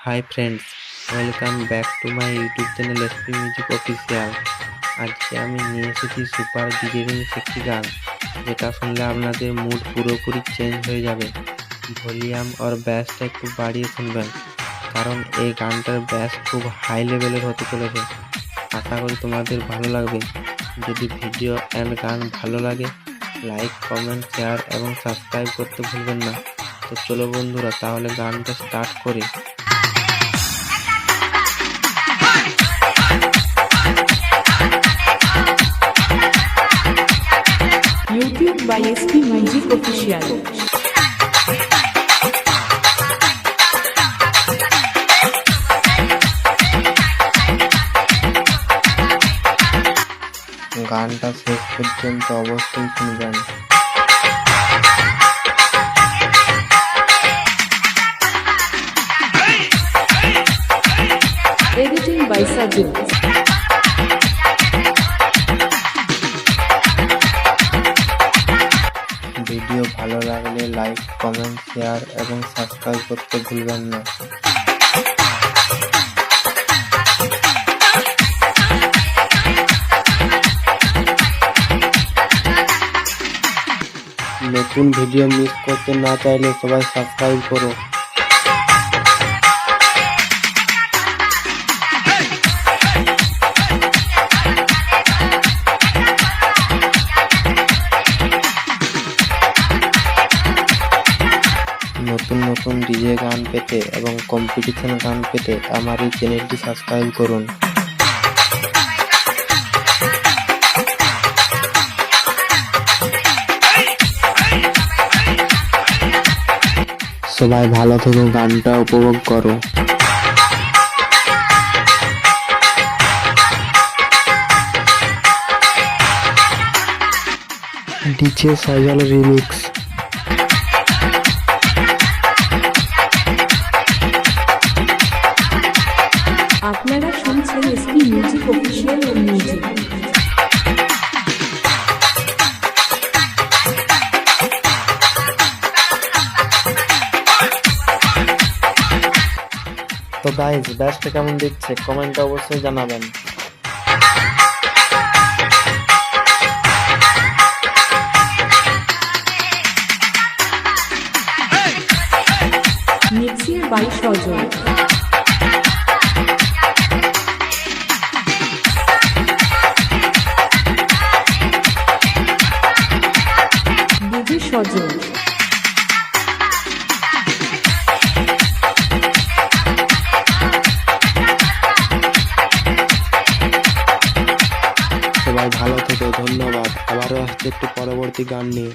Hi friends, welcome back to my YouTube channel SP music official. আজকে আমি নিয়ে এসেছি সুপার ডিজেরিংস একটি গান, যেটা শুনলে আপনাদের মুড পুরোপুরি চেঞ্জ হয়ে যাবে। ভলিউম আর ব্যাসটা একটু বাড়িয়ে শুনবেন, কারণ এই গানটার ব্যাস খুব হাই লেভেলের হতে চলেছে। আশা করি তোমাদের ভালো লাগবে। যদি ভিডিও অ্যান্ড গান ভালো লাগে, লাইক, কমেন্ট, শেয়ার এবং সাবস্ক্রাইব করতে ভুলবেন না। তো চলো বন্ধুরা, তাহলে গানটা স্টার্ট করি। YouTube by SP Music Official. গানটা শেষ পর্যন্ত অবশ্যই শুনবেন। Editing by Sajid. ভিডিও ভালো লাগলে লাইক, কমেন্ট, শেয়ার এবং সাবস্ক্রাইব করতে ভুলবেন না। নতুন ভিডিও মিস করতে না চাইলে সবাই সাবস্ক্রাইব করো। নতুন নতুন ডিজে গান পেতে এবং কম্পিটিশন গান পেতে আমার এই চ্যানেলটি সাবস্ক্রাইব করুন। সবাই ভালো থেকো, গানটা উপভোগ করো। DJ Saijal remix. আপনারা শুনছেন SP Music Official ও মিউজিক। তো গাইজ, ব্যাসটা কেমন দিচ্ছে কমেন্টে অবশ্যই জানাবেন। Mixing by Sajid. DJ Sajid. সবাই ভালো থেকো, ধন্যবাদ। আবারও আসছে একটি পরবর্তী গান নিয়ে।